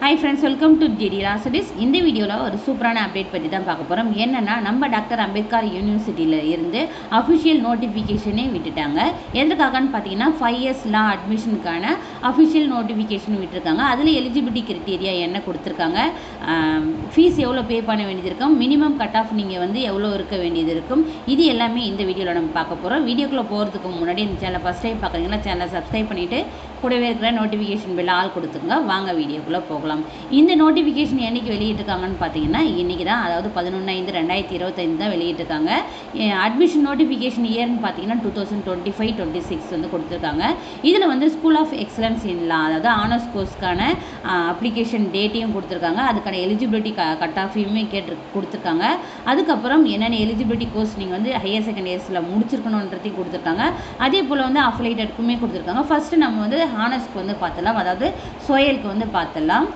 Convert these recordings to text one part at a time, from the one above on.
Hi friends, welcome to GD ராசடிஸ். இந்த வீடியோவில் ஒரு சூப்பரான அப்டேட் பற்றி தான் பார்க்க போகிறோம். என்னென்னா, நம்ம டாக்டர் அம்பேத்கர் யூனிவர்சிட்டியில் இருந்து அஃபிஷியல் நோட்டிஃபிகேஷனே விட்டுட்டாங்க. எதுக்காகன்னு பார்த்தீங்கன்னா 5 இயர்ஸ் லா அட்மிஷனுக்கான அஃபிஷியல் நோட்டிஃபிகேஷன் விட்டுருக்காங்க. அதில் எலிஜிபிலிட்டி கிரைட்டீரியா என்ன கொடுத்துருக்காங்க, ஃபீஸ் எவ்வளோ பே பண்ண வேண்டியது இருக்கும், மினிமம் கட் ஆஃப் நீங்கள் வந்து எவ்வளோ இருக்க வேண்டியது இருக்கும், இது எல்லாமே இந்த வீடியோவில் நம்ம பார்க்க போகிறோம். வீடியோக்குள்ளே போகிறதுக்கு முன்னாடி இந்த சேனலை ஃபஸ்ட் டைம் பார்க்குறீங்களா, சேனலை சப்ஸ்கிரைப் பண்ணிவிட்டு கூடவே இருக்கிற நோட்டிஃபிகேஷன் பில் ஆல் கொடுத்துங்க. வாங்க வீடியோக்குள்ளே போகலாம். இந்த நோட்டிஃபிகேஷன் என்னைக்கு வெளியிட்டிருக்காங்கன்னு பார்த்தீங்கன்னா இன்றைக்கி தான், அதாவது 11/5/2025 தான் வெளியிட்டிருக்காங்க. அட்மிஷன் நோட்டிஃபிகேஷன் இயர்னு பார்த்தீங்கன்னா 2025-26 வந்து கொடுத்துருக்காங்க. இதில் வந்து ஸ்கூல் ஆஃப் எக்ஸலன்ஸ் இன் லா, அதாவது ஆனர்ஸ் கோர்ஸ்க்கான அப்ளிகேஷன் டேட்டையும் கொடுத்துருக்காங்க. அதுக்கான எலிஜிபிலிட்டி கட் ஆஃபையுமே கொடுத்துருக்காங்க. அதுக்கப்புறம் என்னென்ன எலிஜிபிலிட்டி கோர்ஸ் நீங்கள் வந்து ஹையர் செகண்ட் இயர்ஸில் முடிச்சிருக்கணுன்றதையும் கொடுத்துருக்காங்க. அதே போல் வந்து அஃபிலேட்டடுக்குமே கொடுத்துருக்காங்க. ஃபஸ்ட்டு நம்ம வந்து ஹானர்ஸ்க்கு வந்து பார்த்துடலாம், அதாவது சோயலுக்கு வந்து பார்த்துடலாம்.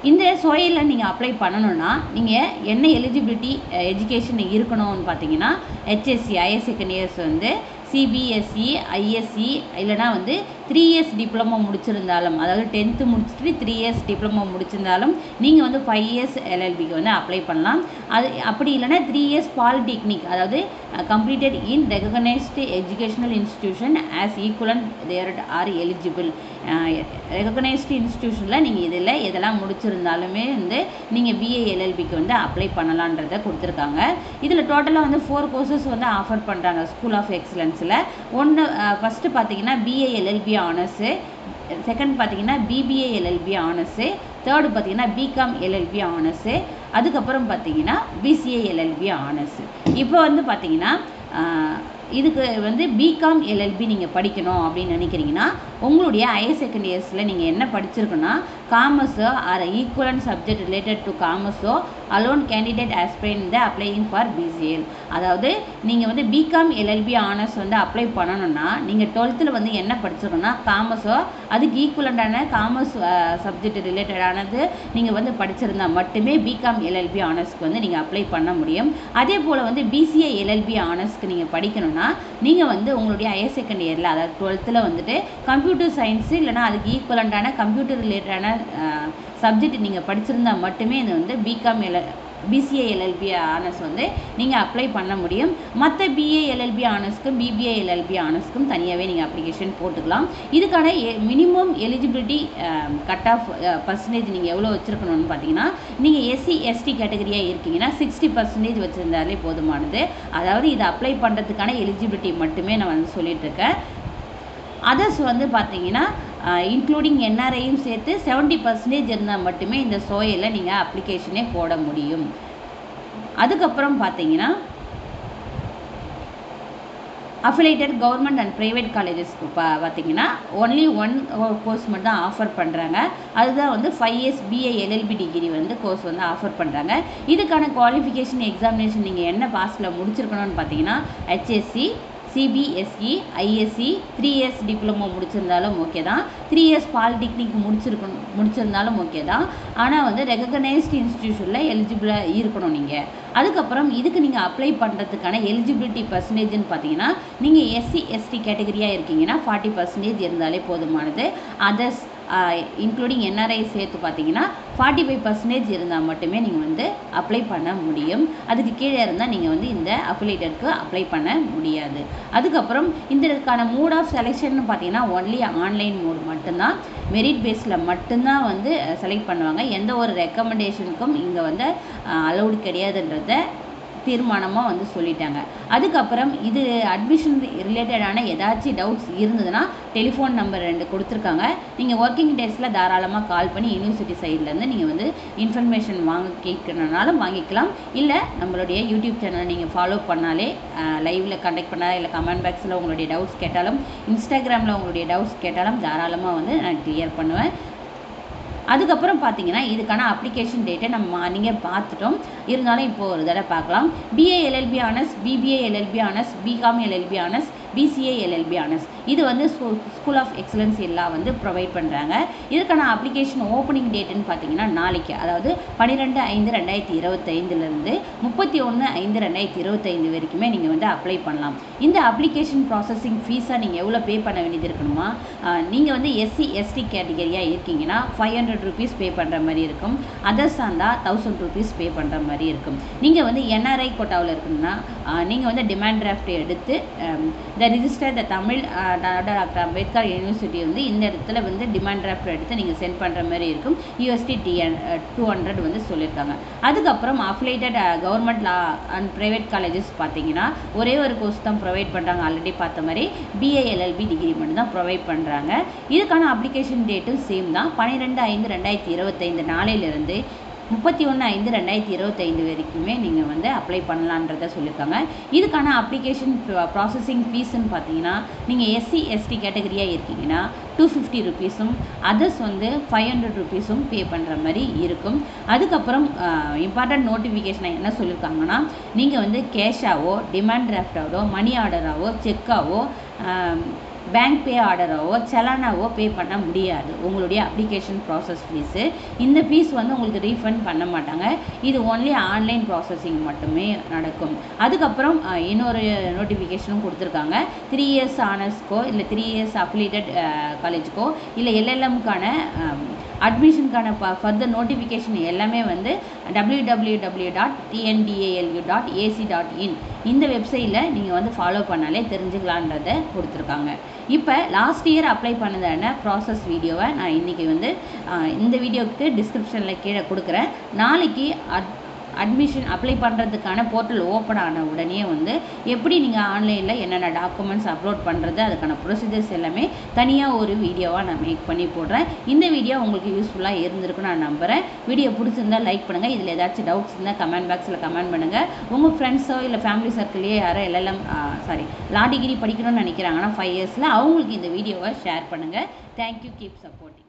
இந்த சோயலில் நீங்கள் அப்ளை பண்ணணுன்னா நீங்கள் என்ன எலிஜிபிலிட்டி எஜுகேஷன் இருக்கணும்னு பார்த்தீங்கன்னா ஹெச்எஸ்சி ஹையர் செகண்ட் இயர்ஸ் வந்து சிபிஎஸ்சி ஐஎஸ்சி இல்லைனா வந்து 3 இயர்ஸ் டிப்ளமோ முடிச்சிருந்தாலும், அதாவது 10th முடிச்சுட்டு 3 இயர்ஸ் டிப்ளமோ முடிச்சிருந்தாலும் நீங்கள் வந்து 5 இயர்ஸ் எல்எல்பிக்கு வந்து அப்ளை பண்ணலாம். அது அப்படி இல்லைனா 3 இயர்ஸ் பாலிடெக்னிக், அதாவது completed in recognised educational institution as equivalent there are eligible. Recognised இன்ஸ்டிடியூஷனில் நீங்கள் இதில் எதெல்லாம் முடிச்சிருந்தாலுமே வந்து நீங்கள் பிஏ எல்எல்பிக்கு வந்து அப்ளை பண்ணலான்றதை கொடுத்துருக்காங்க. இதில் டோட்டலாக வந்து 4 கோர்சஸ் வந்து ஆஃபர் பண்ணுறாங்க ஸ்கூல் ஆஃப் எக்ஸலன்ஸில். ஒன்று ஃபஸ்ட்டு பார்த்தீங்கன்னா பிஏ எல்எல்பி ஆனர்ஸு, செகண்ட் பார்த்தீங்கன்னா பிபிஏ எல்எல்பி ஆனர்ஸு, தேர்டு பார்த்தீங்கன்னா பிகாம் எல்எல்பி ஆனர்ஸு, அதுக்கப்புறம் பார்த்தீங்கன்னா பிசிஏ எல்எல்பி ஆனர்ஸு. இப்போ வந்து பார்த்தீங்கன்னா இதுக்கு வந்து பிகாம் எல்எல்பி நீங்கள் படிக்கணும் அப்படின்னு நினைக்கிறீங்கன்னா உங்களுடைய ஹையர் செகண்ட் இயர்ஸில் நீங்கள் என்ன படிச்சிருக்குன்னா காமர்ஸோ or equivalent subject related to காமர்ஸோ alone candidate aspirant the applying for BCL. அதாவது நீங்கள் வந்து பிகாம் எல்எல்பி ஆனர்ஸ் வந்து அப்ளை பண்ணணும்னா நீங்கள் 12th வந்து என்ன படிச்சிருக்கோன்னா காமர்ஸோ அதுக்கு ஈக்குவலண்டான காமர்ஸ் சப்ஜெக்ட் ரிலேட்டடானது நீங்கள் வந்து படிச்சிருந்தால் மட்டுமே பிகாம் எல்எல்பி ஆனர்ஸ்க்கு வந்து நீங்கள் அப்ளை பண்ண முடியும். அதே போல் வந்து பிசிஏ எல்எல்பி ஆனர்ஸ்க்கு நீங்கள் படிக்கணும்னா நீங்கள் வந்து உங்களுடைய ஹையர் செகண்ட் இயரில், அதாவது 12th வந்துட்டு கம்ப்யூட்டர் சயின்ஸு இல்லைனா அதுக்கு ஈக்குவலண்டான கம்ப்யூட்டர் ரிலேட்டடான சப்ஜெக்ட் நீங்கள் படிச்சிருந்தால் மட்டுமே இது வந்து பிசிஏ எல்எல்பி ஆனர்ஸ் வந்து நீங்கள் அப்ளை பண்ண முடியும். மற்ற பிஏ எல்எல்பி ஆனர்ஸ்க்கும் பிபிஏ எல்எல்பி ஆனர்ஸ்க்கும் தனியாகவே நீங்கள் அப்ளிகேஷன் போட்டுக்கலாம். இதுக்கான minimum eligibility cut off percentage நீங்கள் எவ்வளோ வச்சுருக்கணும்னு பார்த்தீங்கன்னா நீங்கள் எஸ்சி எஸ்டி கேட்டகரியாக இருக்கீங்கன்னா 60% வச்சுருந்தாலே போதுமானது. அதாவது இதை அப்ளை பண்ணுறதுக்கான எலிஜிபிலிட்டி மட்டுமே நான் வந்து சொல்லிகிட்ருக்கேன். அதர்ஸ் வந்து பார்த்தீங்கன்னா இன்க்ளூடிங் என்ஆர்ஐயும் சேர்த்து 70% இருந்தால் மட்டுமே இந்த சோயலில் நீங்கள் அப்ளிகேஷனே போட முடியும். அதுக்கப்புறம் பார்த்தீங்கன்னா அஃபிலேட்டட் கவர்மெண்ட் அண்ட் ப்ரைவேட் காலேஜஸ்க்கு பார்த்தீங்கன்னா ஒன்லி 1 கோர்ஸ் மட்டும் தான் ஆஃபர் பண்ணுறாங்க. அதுதான் வந்து 5 இயர்ஸ் பிஏ எல்எல்பி டிகிரி வந்து கோர்ஸ் வந்து ஆஃபர் பண்ணுறாங்க. இதுக்கான குவாலிஃபிகேஷன் எக்ஸாமினேஷன் நீங்கள் என்ன பாஸில் முடிச்சிருக்கணும்னு பார்த்தீங்கன்னா HSC CBSE ISC 3 years diploma முடிச்சிருந்தாலும் ஓகே தான், 3 இயர்ஸ் பாலிடெக்னிக் முடிச்சிருந்தாலும் ஓகே தான். ஆனால் வந்து ரெகக்னைஸ்டு இன்ஸ்டிடியூஷனில் எலிஜிபிளாக இருக்கணும் நீங்கள். அதுக்கப்புறம் இதுக்கு நீங்கள் அப்ளை பண்ணுறதுக்கான எலிஜிபிலிட்டி பர்சன்டேஜ்னு பார்த்தீங்கன்னா நீங்கள் எஸ்சி எஸ்டி கேட்டகரியாக இருக்கீங்கன்னா 40% இருந்தாலே போதுமானது. அதர்ஸ் இன்க்ளூடிங் என்ஆர்ஐ சேர்த்து பார்த்தீங்கன்னா 45% இருந்தால் மட்டுமே நீங்கள் வந்து அப்ளை பண்ண முடியும். அதுக்கு கீழே இருந்தால் நீங்கள் வந்து இந்த அஃபிலேட்டருக்கு அப்ளை பண்ண முடியாது. அதுக்கப்புறம் இதற்கான மோட் ஆஃப் செலெக்ஷன் பார்த்தீங்கன்னா ஒன்லி ஆன்லைன் மோட் மட்டும்தான், மெரிட் பேஸில் மட்டும்தான் வந்து செலக்ட் பண்ணுவாங்க. எந்த ஒரு ரெக்கமெண்டேஷனுக்கும் இங்கே வந்து அலௌடு கிடையாதுன்றத தீர்மானமாக வந்து சொல்லிட்டாங்க. அதுக்கப்புறம் இது அட்மிஷன் ரிலேட்டடான ஏதாச்சும் டவுட்ஸ் இருந்ததுன்னா டெலிஃபோன் நம்பர் 2 கொடுத்துருக்காங்க. நீங்கள் ஒர்க்கிங் டேஸில் தாராளமாக கால் பண்ணி யூனிவர்சிட்டி சைட்லேருந்து நீங்கள் வந்து இன்ஃபர்மேஷன் கேட்கணுன்னாலும் வாங்கிக்கலாம். இல்லை நம்மளுடைய யூடியூப் சேனலை நீங்கள் ஃபாலோ பண்ணாலே லைவில் கண்டக்ட் பண்ணால் இல்லை கமெண்ட் பாக்ஸில் உங்களுடைய டவுட்ஸ் கேட்டாலும் இன்ஸ்டாகிராமில் உங்களுடைய டவுட்ஸ் கேட்டாலும் தாராளமாக வந்து நான் கிளியர் பண்ணுவேன். அதுக்கப்புறம் பார்த்தீங்கன்னா இதுக்கான அப்ளிகேஷன் டேட்டை நம்ம மார்னிங்கே பார்த்துட்டோம், இருந்தாலும் இப்போது ஒரு தடவை பார்க்கலாம். BA LLB honours, BBA LLB honours, BCom LLB honours, BCA LLB honours. இது வந்து ஸ்கூல் ஆஃப் எக்ஸலன்ஸ் எல்லாம் வந்து ப்ரொவைட் பண்ணுறாங்க. இதுக்கான அப்ளிகேஷன் ஓப்பனிங் டேட்டுன்னு பார்த்தீங்கன்னா நாளைக்கு, அதாவது 12/5/2025 31/5/2025 வரைக்குமே நீங்கள் வந்து அப்ளை பண்ணலாம். இந்த அப்ளிகேஷன் ப்ராசஸிங் ஃபீஸாக நீங்கள் எவ்வளோ பே பண்ண வேண்டியது இருக்கணுமா, நீங்கள் வந்து SC/ST கேட்டகரியாக இருக்கீங்கன்னா 500 rupees பே பண்ணுற மாதிரி இருக்கும். அதர்ஸாக இருந்தால் 1000 rupees பே பண்ணுற மாதிரி இருக்கும். நீங்கள் வந்து NRI கோட்டாவில் இருக்குன்னா நீங்கள் வந்து டிமாண்ட் டிராஃப்ட் எடுத்து த தமிழ் டாக்டர் அம்பேத்கர் யூனிவர்சிட்டி வந்து இந்த இடத்துல வந்து டிமாண்ட் டிராஃப்ட் எடுத்து நீங்கள் சென்ட் பண்ணுற மாதிரி இருக்கும். USD 200 வந்து சொல்லியிருக்காங்க. அதுக்கப்புறம் affiliated government law and private colleges பார்த்தீங்கன்னா ஒரே ஒரு கோர்ஸ் தான் ப்ரொவைட் பண்ணுறாங்க. ஆல்ரெடி பார்த்த மாதிரி BA LLB டிகிரி மட்டும் தான் ப்ரொவைட் பண்ணுறாங்க. இதுக்கான அப்ளிகேஷன் டேட்டும் சேம் தான். 12/5/2025 நாளையிலிருந்து 31/5/2025 வரைக்குமே நீங்கள் வந்து அப்ளை பண்ணலான்றதை சொல்லியிருக்காங்க. இதுக்கான அப்ளிகேஷன் ப்ராசஸிங் ஃபீஸ்ன்னு பார்த்தீங்கன்னா நீங்கள் SC/ST கேட்டகரியாக இருக்கீங்கன்னா 250 rupeesம், அதர்ஸ் வந்து 500 rupeesம் பே பண்ணுற மாதிரி இருக்கும். அதுக்கப்புறம் இம்பார்ட்டன்ட் நோட்டிஃபிகேஷன் என்ன சொல்லியிருக்காங்கன்னா, நீங்கள் வந்து கேஷாவோ டிமாண்ட் டிராஃப்டாவோ மணி ஆர்டராவோ செக்காவோ பேங்க் பே ஆர்டராவோ செலானாவோ பே பண்ண முடியாது. உங்களுடைய அப்ளிகேஷன் ப்ராசஸ் ஃபீஸு, இந்த ஃபீஸ் வந்து உங்களுக்கு ரீஃபண்ட் பண்ண மாட்டாங்க. இது ஒன்லி ஆன்லைன் ப்ராசஸிங் மட்டுமே நடக்கும். அதுக்கப்புறம் இன்னொரு நோட்டிஃபிகேஷனும் கொடுத்துருக்காங்க. 3 years ஆனர்ஸ்க்கோ இல்லை 3 years அஃபிலியேட்டட் காலேஜுக்கோ இல்லை LLMக்கான அட்மிஷனுக்கான ஃபர்தர் நோட்டிஃபிகேஷன் எல்லாமே வந்து www.tndalU.ac.in இந்த வெப்சைட்டில் நீங்கள் வந்து ஃபாலோ பண்ணாலே தெரிஞ்சுக்கலான்றதை கொடுத்துருக்காங்க. இப்போ லாஸ்ட் இயர் அப்ளை பண்ணதான ப்ராசஸ் வீடியோவை நான் இன்றைக்கி வந்து இந்த வீடியோவுக்கு டிஸ்கிரிப்ஷனில் கீழே கொடுக்குறேன். நாளைக்கு அட்மிஷன் அப்ளை பண்ணுறதுக்கான போர்ட்டல் ஓப்பன் ஆன உடனே வந்து எப்படி நீங்கள் ஆன்லைனில் என்னென்ன டாக்குமெண்ட்ஸ் அப்லோட் பண்ணுறது, அதுக்கான ப்ரொசீஜர்ஸ் எல்லாமே தனியாக ஒரு வீடியோவாக நான் மேக் பண்ணி போடுறேன். இந்த வீடியோ உங்களுக்கு யூஸ்ஃபுல்லாக இருந்திருக்குன்னு நான் நம்புகிறேன். வீடியோ பிடிச்சிருந்தால் லைக் பண்ணுங்கள். இதில் ஏதாச்சும் டவுட்ஸ் இருந்தால் கமெண்ட் பாக்ஸில் கமெண்ட் பண்ணுங்கள். உங்கள் ஃப்ரெண்ட்ஸோ இல்லை ஃபேமிலி சர்க்கிள்லேயே யாரோ லா டிகிரி படிக்கணும்னு நினைக்கிறாங்கன்னா 5 yearsல அவங்களுக்கு இந்த வீடியோவை ஷேர் பண்ணுங்கள். தேங்க்யூ. Keep supporting.